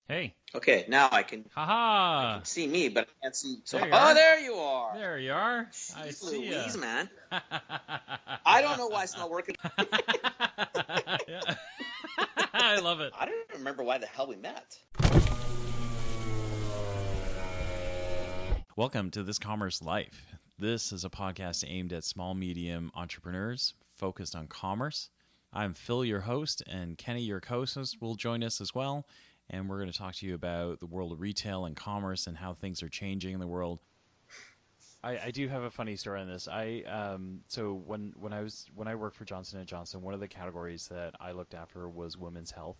Hey. Okay, now I Haha. can see me, but I can't see. So, There you oh, are. there you are. There you are. I Jeez see ya. Louise, man. I don't know why it's not working. Yeah. I love it. I don't remember why the hell we met. Welcome to This Commerce Life. This is a podcast aimed at small, medium entrepreneurs focused on commerce. I'm Phil, your host, and Kenny, your co-host, will join us as well. And we're going to talk to you about the world of retail and commerce and how things are changing in the world. I do have a funny story on this. So when I worked for Johnson & Johnson, one of the categories that I looked after was women's health.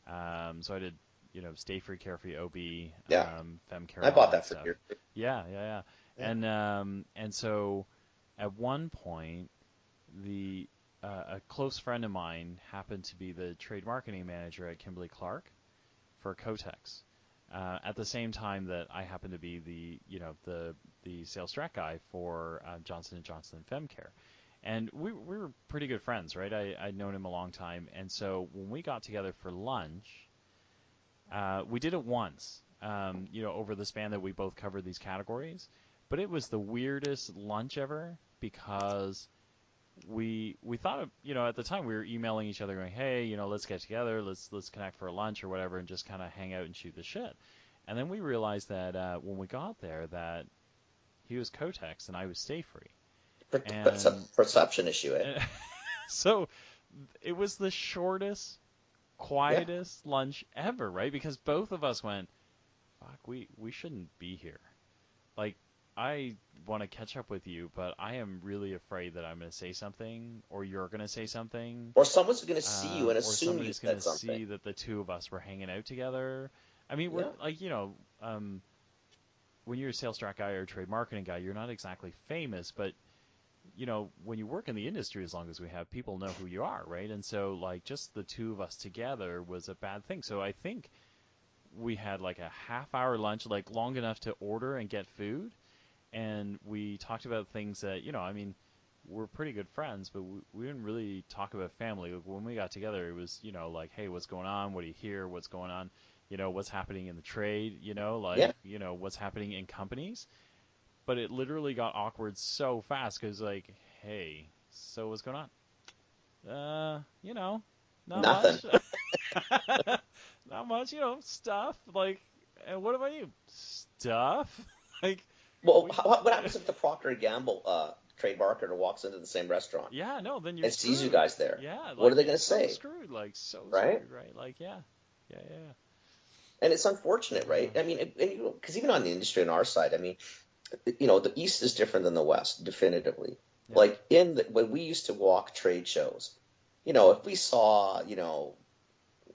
So I did, Stay Free, Carefree, OB, Yeah, Femcare, I all bought that that for stuff. you. Yeah. Yeah. And so at one point, the a close friend of mine happened to be the trade marketing manager at Kimberly Clark for Kotex. At the same time that I happened to be the sales strat guy for Johnson & Johnson Femcare. And we were pretty good friends, right? I'd known him a long time. And so when we got together for lunch, we did it once, over the span that we both covered these categories. But it was the weirdest lunch ever because we thought of, at the time we were emailing each other going, hey, let's get together, let's connect for a lunch or whatever, and just kind of hang out and shoot the shit. And then we realized that when we got there that he was Kotex and I was Stay Free. That's a And perception issue, eh? so it was the shortest, Yeah. quietest lunch ever, right? Because both of us went, fuck, we shouldn't be here. Like, I want to catch up with you, but I am really afraid that I'm going to say something, or you're going to say something, Or someone's going to see you and or assume you somebody's going said to something. see that the two of us were hanging out together. I mean, we're Yeah. like, when you're a sales strat guy or a trade marketing guy, you're not exactly famous, but when you work in the industry as long as we have, people know who you are, right? And so, like, just the two of us together was a bad thing. So I think we had like a half-hour lunch, like long enough to order and get food, and we talked about things that, I mean, we're pretty good friends, but we didn't really talk about family. Like, when we got together, it was, like, hey, what's going on? What do you hear? What's going on? What's happening in the trade? Yeah. What's happening in companies? But it literally got awkward so fast because, like, hey, so what's going on? Not Nothing. much. Not much, stuff. Like, and what about you? Stuff? Like, Well, we, what happens if the Procter& and Gamble trade marketer walks into the same restaurant yeah, no, then you're and sees you screwed. guys there? Yeah, What are like, they you're going to so say, screwed. Like, so right? screwed, right? Like, yeah. Yeah. And it's unfortunate, right? Uh, I mean, because even on the industry on our side, I mean, the East is different than the West, definitively. yeah. Like when we used to walk trade shows, if we saw,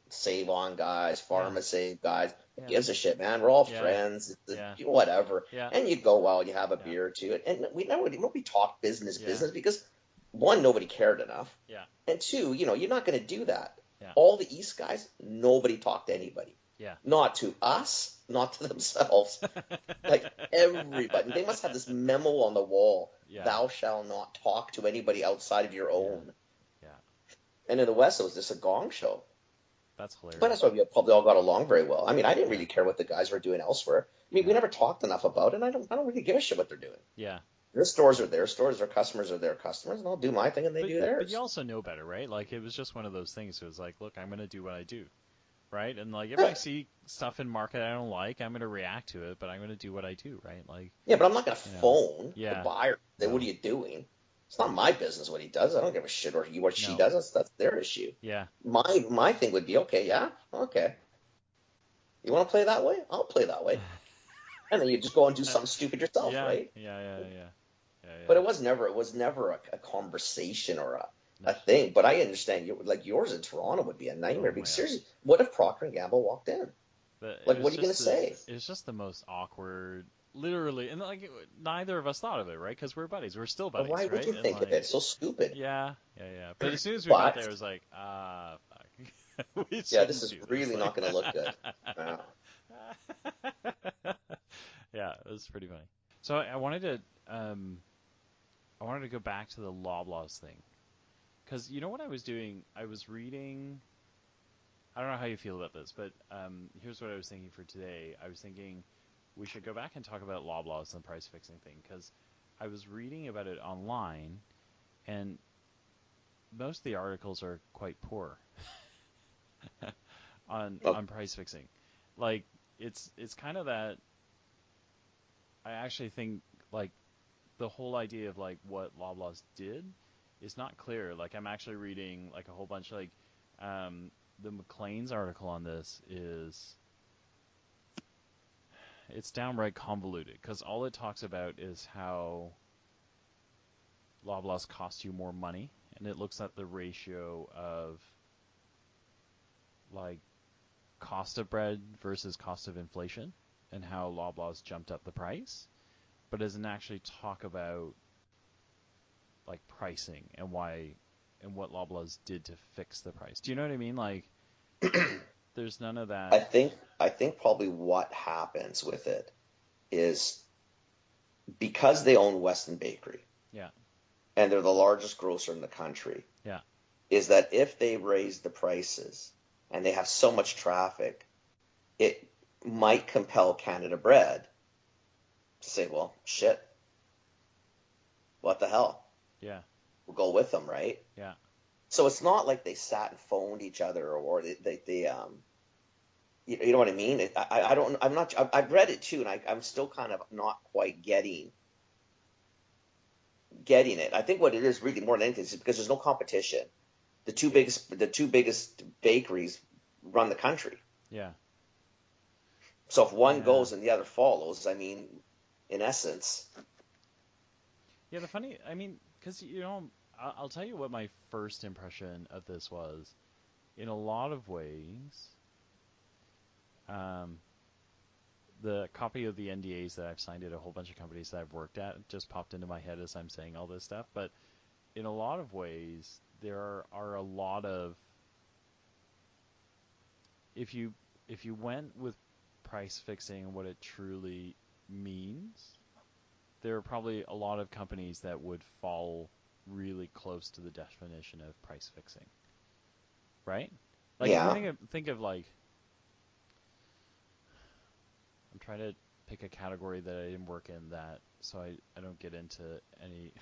Save On guys, Yeah. PharmaSave guys, who Yeah. gives a shit, man? We're all Yeah. friends, Yeah. whatever. Yeah. And you go out, you have a Yeah. beer or two, and nobody talk Yeah. business because one, nobody cared enough, Yeah. and two, you're not going to do that. Yeah. All the East guys, nobody talked to anybody, Yeah. not to us, not to themselves. Like everybody, they must have this memo on the wall: Yeah. "Thou shalt not talk to anybody outside of your Yeah. own." Yeah. And in the West, it was just a gong show. That's But that's hilarious. why we probably all got along very well. I mean, I didn't Yeah. really care what the guys were doing elsewhere. I mean, we Yeah. never talked enough about it, and I don't really give a shit what they're doing. Yeah. Their stores are their stores, their customers are their customers, and I'll do my thing and they But do but you theirs. also know better, right? Like, it was just one of those things. It was like, look, I'm gonna do what I do, right? And like, if I Yeah, see stuff in market I don't like, I'm gonna react to it, but I'm gonna do what I do, right? Like, yeah, but I'm not gonna you know, phone the yeah, buyer. Say, what are no, you doing? It's not my business what he does. I don't give a shit or he what she no, does. That's their issue. yeah, My thing would be okay, yeah, okay. You want to play that way? I'll play that way, and then you just go and do something stupid yourself, yeah, right? But yeah. it was never a conversation or No, a thing. But I understand like yours in Toronto would be a nightmare. oh Because man, seriously, what if Procter and Gamble walked in? but Like, what are you gonna say? it was just the most awkward, literally, and like, neither of us thought of it, right? Because we're buddies, we're still And why buddies, would right? you And think of like, it? So stupid. yeah. But as soon as we got there, But it was like, fuck, we yeah, this shouldn't is do this, really like. not gonna look good. Uh, Yeah, it was pretty funny. So um, I wanted to go back to the Loblaws thing because what I was doing, I was reading I don't know how you feel about this, but here's what I was thinking for today. I was thinking we should go back and talk about Loblaws and the price fixing thing because I was reading about it online, and most of the articles are quite poor Oh, on price fixing. Like it's kind of that I actually think like the whole idea of like what Loblaws did is not clear. Like I'm actually reading like a whole bunch like um, the McLean's article on this is it's downright convoluted because all it talks about is how Loblaws cost you more money, and it looks at the ratio of like cost of bread versus cost of inflation and how Loblaws jumped up the price, but doesn't actually talk about like pricing and why and what Loblaws did to fix the price. Do you know what I mean? Like there's none of I that. think I think probably what happens with it is because they own Weston Bakery Yeah, and they're the largest grocer in the country, yeah, is that if they raise the prices and they have so much traffic, it might compel Canada Bread to say, well, shit, what the hell? yeah, We'll go with them, right? yeah, So it's not like they sat and phoned each other or you know what I mean? I don't, I'm not, I've read it too, and I'm still kind of not quite getting it. I think what it is really more than anything is because there's no competition. The two biggest bakeries run the country. yeah, So if one yeah. goes and the other follows, I mean, in essence, Yeah, the funny, I mean, because you know, I'll tell you what my first impression of this was. In a lot of ways, um, the copy of the NDAs that I've signed at a whole bunch of companies that I've worked at just popped into my head as I'm saying all this stuff. But in a lot of ways, there are a lot of if you if you went with price fixing and what it truly means, there are probably a lot of companies that would fall really close to the definition of price fixing, right? Like if you yeah. think of like I'm trying to pick a category that I didn't work in that so I don't get into any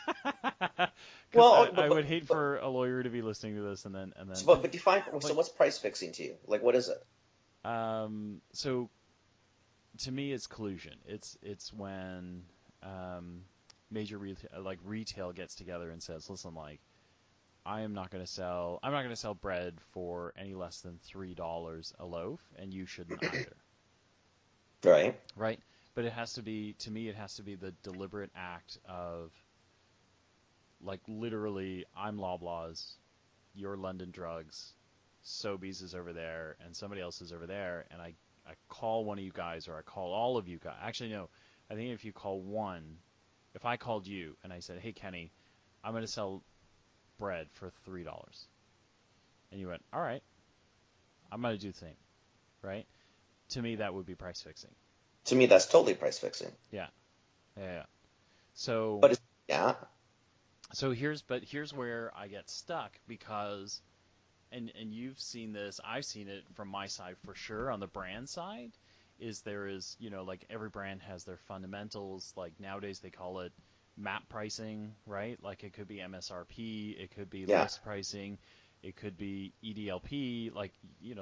because Well, I would hate for a lawyer to be listening to this and then but define, so like what's price fixing to you? Like, what is it? so to me it's collusion. It's when um, major retail gets together and says, listen, like I'm not going to sell bread for any less than $3 a loaf, and you shouldn't either, Right? right? But it has to be to me it has to be the deliberate act of like literally I'm Loblaws, you're London Drugs, Sobeys is over there, and somebody else is over there, and I call one of you guys or I call all of you guys. Actually, no, I think if you call one, if I called you and I said, hey Kenny, I'm going to sell bread for $3, and you went, all right, I'm going to do the same, right? To me, that would be price fixing. To me, that's totally price fixing. Yeah, yeah, yeah. So, But it's, yeah, here's where I get stuck because, and you've seen this, I've seen it from my side for sure on the brand side, is there is like every brand has their fundamentals. Like nowadays they call it MAP pricing, right? Like it could be MSRP, it could be yeah. list pricing, it could be EDLP. Like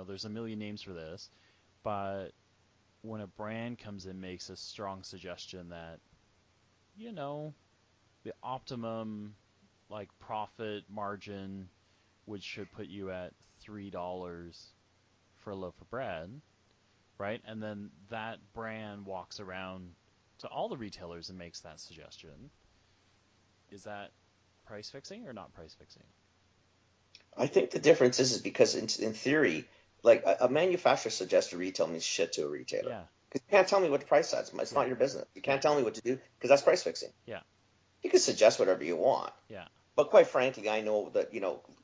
there's a million names for this, but when a brand comes in makes a strong suggestion that you know the optimum like profit margin which should put you at $3 for a loaf of bread, right? And then that brand walks around to all the retailers and makes that suggestion. Is that price fixing or not price fixing? I think the difference is because in theory, like a manufacturer suggests to retail means shit to a retailer. Yeah, Because you can't tell me what the price is. It's yeah, not your business. You yeah, can't tell me what to do because that's price fixing. yeah, You can suggest whatever you want. yeah, But quite frankly, I know that,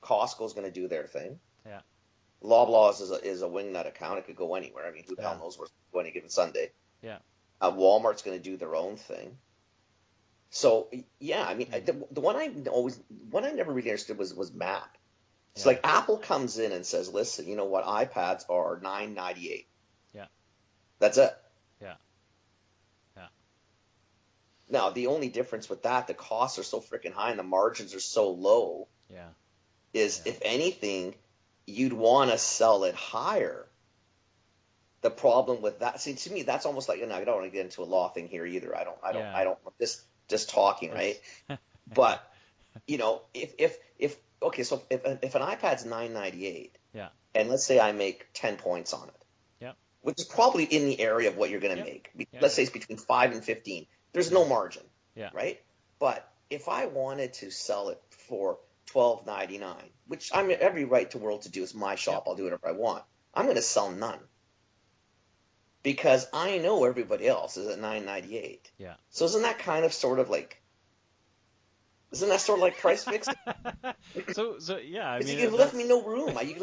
Costco's going to do their thing. yeah, Loblaws is a wingnut account. It could go anywhere. I mean, who the hell yeah, knows where it's going any given Sunday? yeah. Walmart's going to do their own thing. So yeah, I mean, Mm. the one I never really understood was MAP. So like Apple comes in and says, listen, you know what? iPads are $9.98. Yeah. That's it. Yeah. Yeah. Now, the only difference with that, the costs are so freaking high and the margins are so low, Yeah. is if anything, you'd want to sell it higher. The problem with that, see, to me, that's almost like, and I don't want to get into a law thing here either. I don't, just talking, right? But, you know, okay, so if an iPad's $9.98, yeah, and let's say I make 10 points on it, yeah, which is probably in the area of what you're going to make. Let's say it's between 5 and 15. There's no margin, right? But if I wanted to sell it for $12.99, which I'm every right to world to do, it's my shop, I'll do whatever I want. I'm going to sell none because I know everybody else is at $9.98. Yeah. So isn't that kind of sort of like price fixing? So yeah, I mean, you've left me no room. I've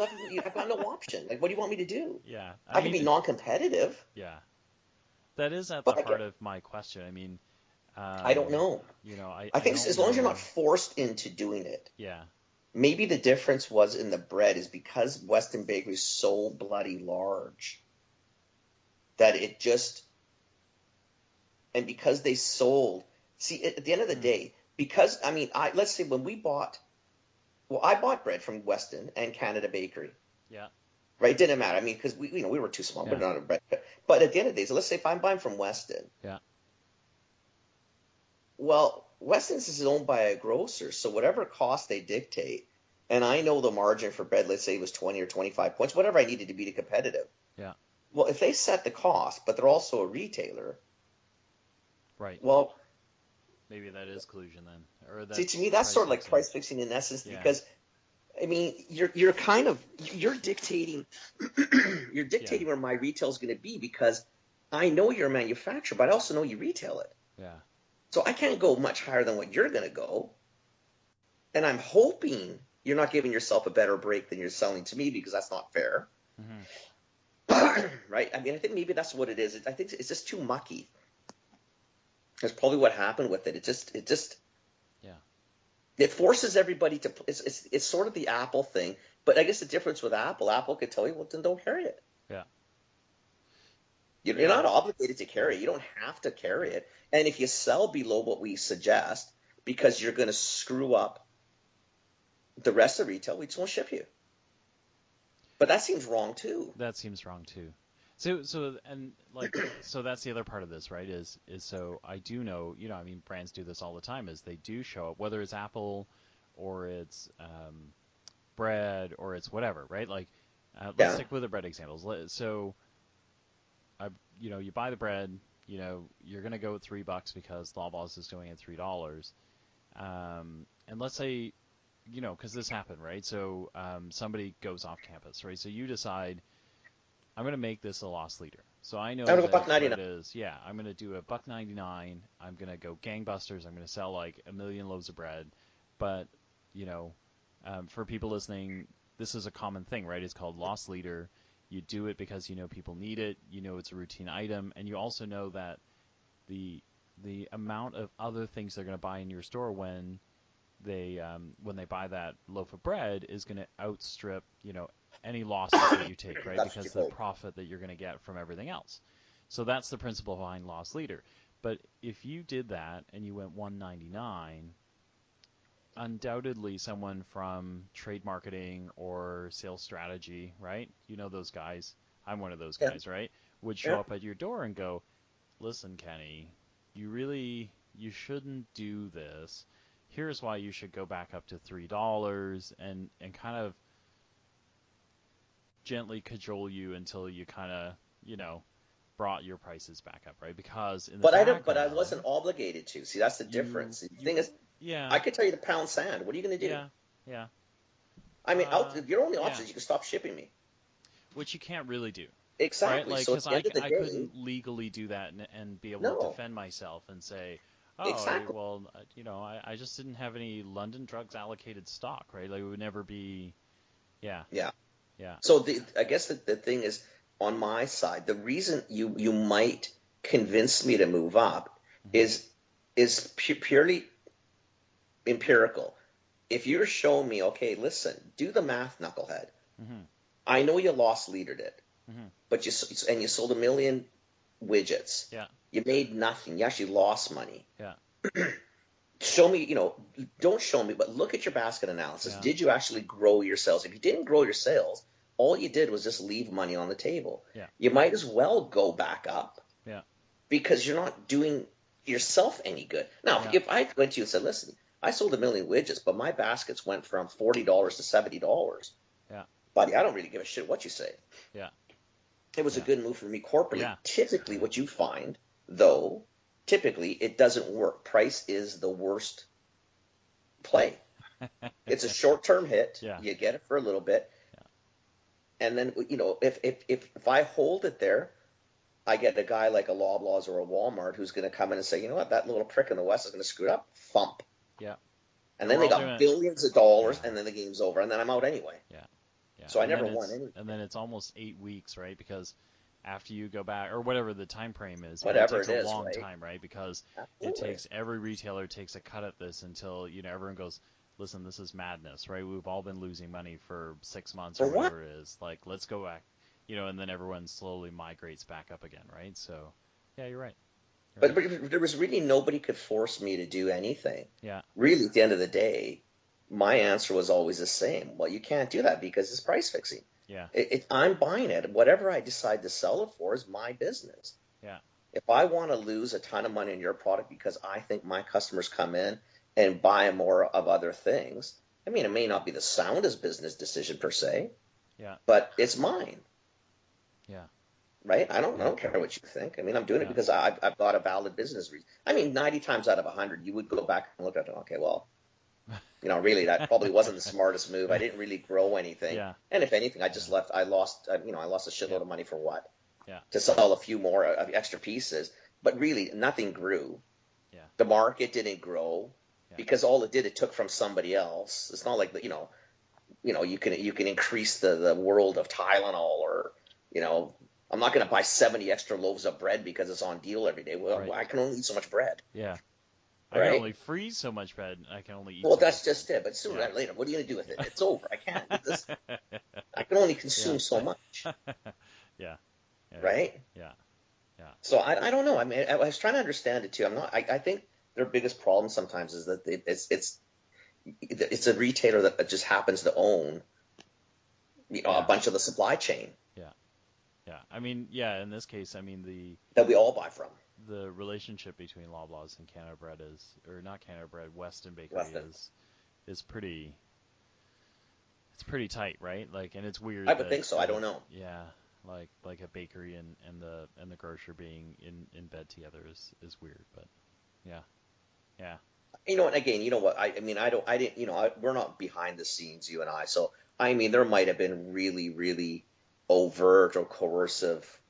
got no option. Like, what do you want me to do? Yeah, I can be non-competitive. Yeah, that is at the heart of my question. I mean, I don't know. You know, I think as long as you're not forced into doing it. Yeah. Maybe the difference was in the bread is because Weston Bakery is so bloody large that it just, and because they sold. See, at the end of the day, because I mean, let's say when we bought. Well, I bought bread from Weston and Canada Bakery. Yeah. Right? Didn't matter. I mean, because we were too small. We're not a bread. But at the end of the day, so let's say if I'm buying from Weston. Yeah. Well, Weston's is owned by a grocer, so whatever cost they dictate, and I know the margin for bread, let's say it was 20 or 25 points, whatever I needed to be competitive. Yeah. Well, if they set the cost, but they're also a retailer. Right. Well, maybe that is collusion then. Or see, to me, that's sort of like price fixing in essence, because I mean, you're dictating where my retail is going to be because I know you're a manufacturer, but I also know you retail it. Yeah. So I can't go much higher than what you're going to go. And I'm hoping you're not giving yourself a better break than you're selling to me because that's not fair. Mm-hmm. Right? I mean, I think maybe that's what it is. I think it's just too mucky. That's probably what happened with it. It just it forces everybody to. It's sort of the Apple thing, but I guess the difference with Apple could tell you, well, then don't carry it. Yeah. You're not obligated to carry it. You don't have to carry it. And if you sell below what we suggest, because you're going to screw up the rest of retail, we just won't ship you. But that seems wrong too. That seems wrong too. So that's the other part of this, right? Is so I do know, you know, I mean, brands do this all the time. Is they do show up, whether it's Apple, or it's bread, or it's whatever, right? Like, let's stick with the bread examples. So, you know, you buy the bread, you know, you're gonna go with $3 because Loblaws is going at $3. And let's say, you know, because this happened, right? So somebody goes off campus, right? So you decide, I'm going to make this a loss leader. So I know that it is, I'm going to do $1.99. I'm going to go gangbusters. I'm going to sell like 1 million loaves of bread. But, you know, for people listening, this is a common thing, right? It's called loss leader. You do it because you know people need it. You know it's a routine item. And you also know that the amount of other things they're going to buy in your store when they buy that loaf of bread is going to outstrip, you know, any losses that you take, right? Because the profit that you're going to get from everything else. So that's the principle behind loss leader. But if you did that and you went $1.99, undoubtedly someone from trade marketing or sales strategy, right? You know those guys. I'm one of those guys, right? Would show up at your door and go, listen, Kenny, you shouldn't do this. Here's why you should go back up to $3 and kind of gently cajole you until you kind of, you know, brought your prices back up, right? Because in the but I wasn't obligated to. See, that's the difference. The thing is, I could tell you to pound sand. What are you going to do? Yeah. I mean, your only option is you can stop shipping me. Which you can't really do. Exactly. Right? Like, so at the end of the day, I couldn't legally do that and be able to defend myself and say, well, you know, I just didn't have any London Drugs allocated stock, right? Like, it would never be, Yeah. So I guess the thing is, on my side, the reason you might convince me to move up is purely empirical. if you're showing me, okay, listen, do the math, knucklehead. Mm-hmm. I know you lost leadered it, Mm-hmm. but you sold 1 million widgets. Yeah. You made nothing. You actually lost money. Yeah. Show me, don't show me, but look at your basket analysis. Yeah. Did you actually grow your sales? If you didn't grow your sales, all you did was just leave money on the table. Yeah. You might as well go back up. Yeah. Because you're not doing yourself any good. Now, Yeah. if I went to you and said, listen, I sold 1 million widgets, but my baskets went from $40 to $70. Yeah. Buddy, I don't really give a shit what you say. Yeah. It was a good move for me corporately. Yeah. Typically, what you find, though, it doesn't work. Price is the worst play. It's a short-term hit. Yeah. You get it for a little bit. Yeah. And then, if I hold it there, I get a guy like a Loblaws or a Walmart who's going to come in and say, you know what, that little prick in the West is going to screw it up. Thump. Yeah. And then they got billions of dollars, and then the game's over, and then I'm out anyway. Yeah. Yeah. So I never won anything. And then it's almost 8 weeks, right? Because after you go back, or whatever the time frame is, whatever it takes a long right? time, right? Because Absolutely. every retailer takes a cut at this until, everyone goes, listen, this is madness, right? We've all been losing money for 6 months or whatever it is. Like, let's go back, and then everyone slowly migrates back up again, right? So, yeah, you're right. But there was really nobody could force me to do anything. Yeah. Really, at the end of the day, my answer was always the same. Well, you can't do that because it's price fixing. Yeah. I'm buying it. Whatever I decide to sell it for is my business. Yeah. If I want to lose a ton of money in your product because I think my customers come in and buy more of other things, I mean, it may not be the soundest business decision per se, Yeah. but it's mine. Yeah. Right? I don't care what you think. I mean, I'm doing it because I've got a valid business reason. I mean, 90 times out of 100, you would go back and look at it. Okay, well, really, that probably wasn't the smartest move. I didn't really grow anything. Yeah. And if anything, I just left. I lost a shitload of money for what? Yeah. To sell a few more extra pieces. But really, nothing grew. Yeah. The market didn't grow because all it took from somebody else. It's not like, you can increase the world of Tylenol or, I'm not going to buy 70 extra loaves of bread because it's on deal every day. Well, I can only eat so much bread. Yeah. I can only freeze so much bread. I can only eat. Well, that's just it. But sooner or later, what are you going to do with it? It's over. I can't. I can only consume so much. Yeah. Right? Yeah. Yeah. So I don't know. I mean, I was trying to understand it too. I think their biggest problem sometimes is that it's a retailer that just happens to own a bunch of the supply chain. Yeah. Yeah. I mean, in this case, I mean that we all buy from. The relationship between Loblaws and Canada Bread Weston Bakery is pretty. It's pretty tight, right? Like, and it's weird. I would think so. I don't know. Yeah, like a bakery and the grocer being in bed together is weird, but yeah. And again, you know what? I didn't. We're not behind the scenes, you and I. So I mean, there might have been really, really overt or coercive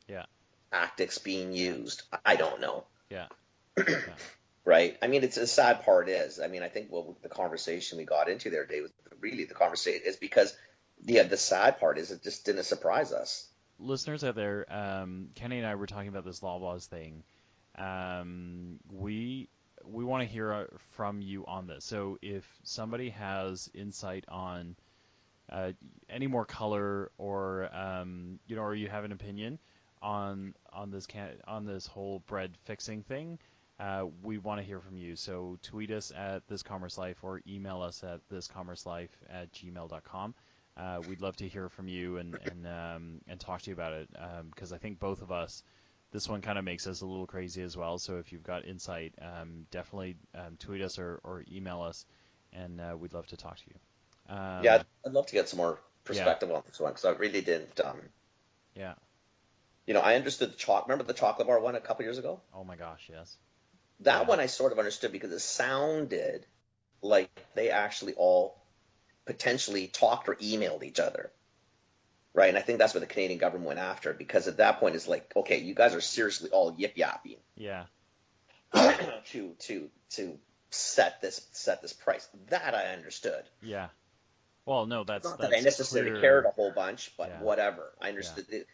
tactics being used. I don't know. Yeah. Right. I mean, it's the sad part is, I mean, I think the conversation we got into there, Dave, was really the conversation is because the sad part is it just didn't surprise us. Listeners out there, Kenny and I were talking about this Loblaws thing. We want to hear from you on this. So if somebody has insight on any more color or or you have an opinion on this whole bread fixing thing, we want to hear from you. So tweet us at thiscommercelife or email us at thiscommercelife@gmail.com. We'd love to hear from you and talk to you about it because I think both of us, this one kind of makes us a little crazy as well. So if you've got insight, definitely tweet us or email us, and we'd love to talk to you. I'd love to get some more perspective on this one because I really didn't. Yeah. I understood remember the chocolate bar one a couple years ago? Oh my gosh, yes. That one I sort of understood because it sounded like they actually all potentially talked or emailed each other. Right? And I think that's what the Canadian government went after because at that point it's like, okay, you guys are seriously all yip-yapping. Yeah. to set this price. That I understood. Yeah. Well, no, that's not that I necessarily cared a whole bunch, but whatever. I understood it.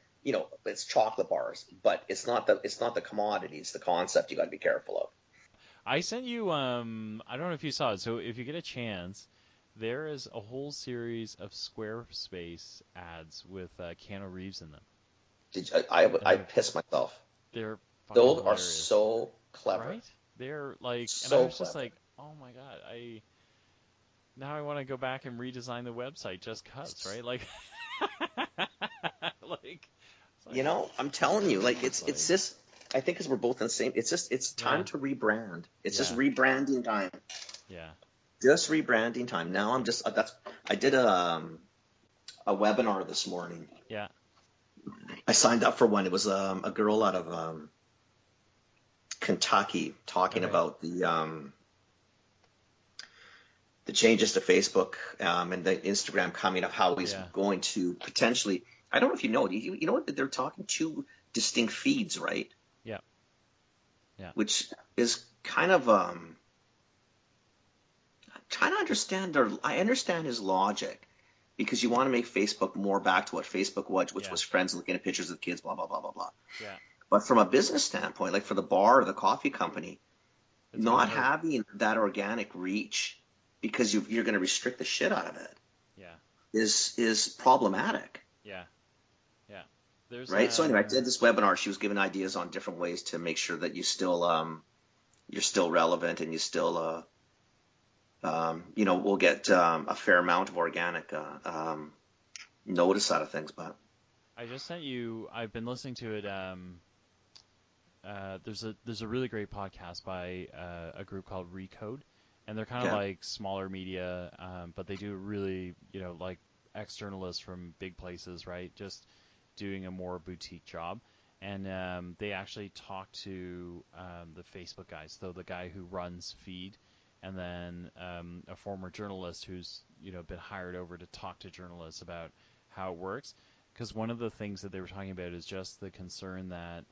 It's chocolate bars, but it's not the commodity, it's the concept you got to be careful of. I sent you I don't know if you saw it. So if you get a chance, There is a whole series of Squarespace ads with Keanu Reeves in them, and I pissed myself. they're fucking Those are hilarious, so clever. right? They're like, and I So was just clever. like, oh my god, now I want to go back and redesign the website just 'cause, right? Like, like, it's like, I'm telling you, like it's it's like, just I think because we're both in the same. It's time yeah, to rebrand. It's just yeah, rebranding time. yeah, Just rebranding time. Now I'm just that's I did a webinar this morning. yeah, I signed up for one. It was a girl out of Kentucky talking okay, about the changes to Facebook and the Instagram coming up, how he's yeah, going to potentially. I don't know if you know. You know what? They're talking two distinct feeds, right? yeah, yeah, Which is kind of trying to understand. Or I understand his logic because you want to make Facebook more back to what Facebook was, which yeah, was friends looking at pictures of kids, blah blah blah blah blah. yeah. But from a business standpoint, like for the bar or the coffee company, It's gonna not hurt. having that organic reach because you're going to restrict the shit out of it Yeah, is problematic, yeah, yeah. There's right? So anyway, I did this webinar. She was giving ideas on different ways to make sure that you're still relevant and you still will get a fair amount of organic notice out of things. But I just sent you. I've been listening to it. There's a really great podcast by a group called Recode, and they're kind of yeah, like smaller media, but they do really, like externalists from big places, right? Just doing a more boutique job. And they actually talk to the Facebook guys, so the guy who runs Feed, and then a former journalist who's been hired over to talk to journalists about how it works. Because one of the things that they were talking about is just the concern that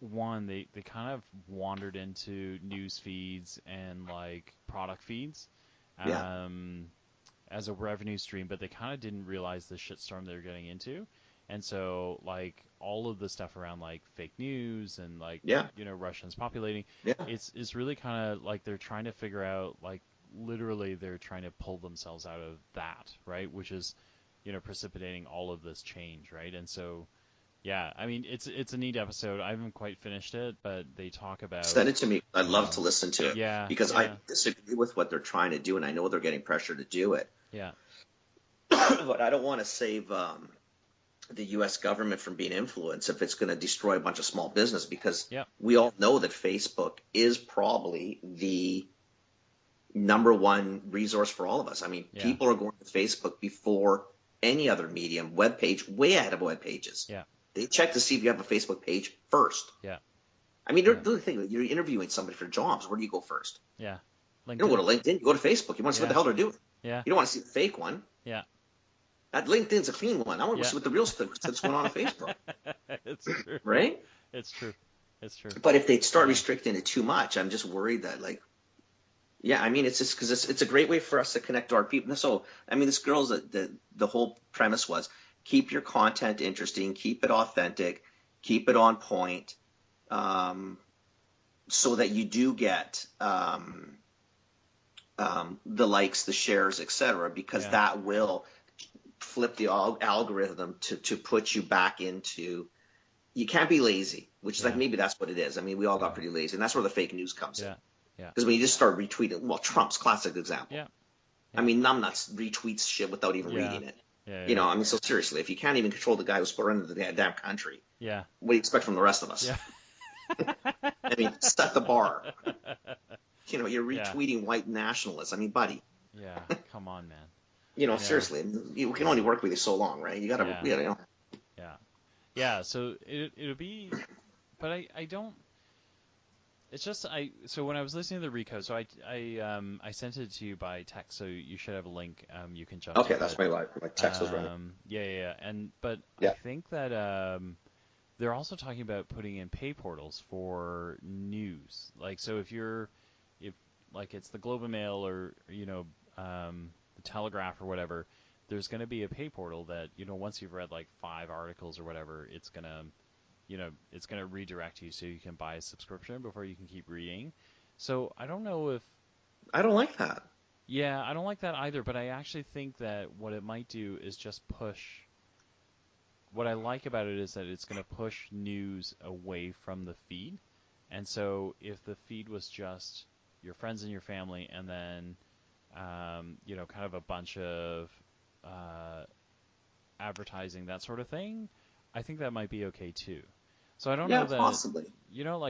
one, they kind of wandered into news feeds and like product feeds yeah, um, as a revenue stream, but they kind of didn't realize the shitstorm they were getting into. And so, like, all of the stuff around like fake news and like yeah, Russians populating, yeah, it's really kind of like they're trying to figure out, like, literally they're trying to pull themselves out of that, right? Which is precipitating all of this change, right? And so yeah, I mean it's a neat episode. I haven't quite finished it, but they talk about send it to me. I'd love to um, listen to it yeah, because I yeah, disagree with what they're trying to do, and I know they're getting pressure to do it. yeah, But I don't want to save the U.S. government from being influenced if it's going to destroy a bunch of small business because yeah, we all know that Facebook is probably the number one resource for all of us. I mean, yeah, people are going to Facebook before any other medium, web page, way ahead of web pages. yeah, They check to see if you have a Facebook page first. yeah, I mean, yeah, the thing, you're interviewing somebody for jobs. Where do you go first? yeah. You don't LinkedIn. go to LinkedIn. You go to Facebook. You want to see what the Yeah, hell they're doing. yeah, You don't want to see the fake one. yeah, That LinkedIn's a clean one. I want to yeah. see what the real stuff that's going on Facebook, It's true. right? It's true. It's true. But if they start Yeah, restricting it too much, I'm just worried that yeah, I mean, it's just because it's a great way for us to connect to our people. So, I mean, this girl's the whole premise was keep your content interesting, keep it authentic, keep it on point, so that you do get the likes, the shares, etc. Because yeah, that will flip the algorithm to put you back into. You can't be lazy, which is like yeah, maybe that's what it is. I mean, we all got yeah, pretty lazy, and that's where the fake news comes in. yeah, yeah, Because when you just start retweeting, well, Trump's classic example. yeah, I yeah, mean, numbnuts retweets shit without even yeah, reading it. yeah, yeah, I mean, so seriously, if you can't even control the guy who's running the damn country, yeah, what do you expect from the rest of us? yeah. I mean, set the bar. You're Yeah, retweeting white nationalists. I mean, buddy, yeah. Come on, man. seriously, we can Yeah, only work with you so long, right? You gotta, yeah, yeah, yeah. So it'll be, but I don't. It's just so when I was listening to the Recode, so I sent it to you by text, so you should have a link you can jump to. okay, that's But my text was running. yeah, yeah, yeah. But I Yeah, think that they're also talking about putting in pay portals for news. Like, so if like it's the Globe and Mail or the Telegraph or whatever, there's going to be a pay portal that once you've read like 5 articles or whatever, it's gonna redirect you so you can buy a subscription before you can keep reading. So I don't know if I don't like that. Yeah, I don't like that either, but I actually think that what it might do is just push. What I like about it is that it's going to push news away from the feed. And so if the feed was just your friends and your family, and then kind of a bunch of uh, advertising, that sort of thing, I think that might be okay too. So I don't Yeah, know that, possibly.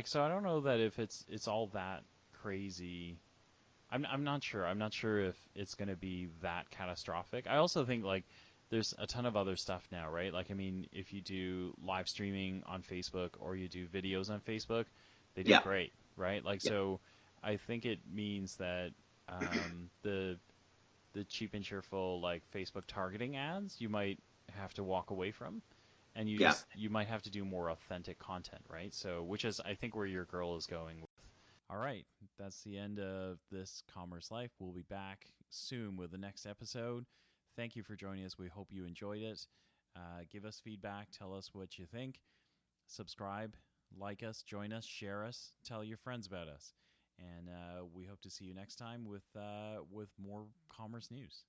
so I don't know that if it's all that crazy. I'm not sure. I'm not sure if it's going to be that catastrophic. I also think like there's a ton of other stuff now, right? Like I mean, if you do live streaming on Facebook or you do videos on Facebook, they do Yeah, great, right? Like yeah, so, I think it means that the cheap and cheerful like Facebook targeting ads you might have to walk away from, and yeah. you might have to do more authentic content, right? So which is I think where your girl is going. All right, that's the end of this Commerce Life. We'll be back soon with the next episode. Thank you for joining us. We hope you enjoyed it. Give us feedback. Tell us what you think. Subscribe, like us, join us, share us, tell your friends about us. And we hope to see you next time with more commerce news.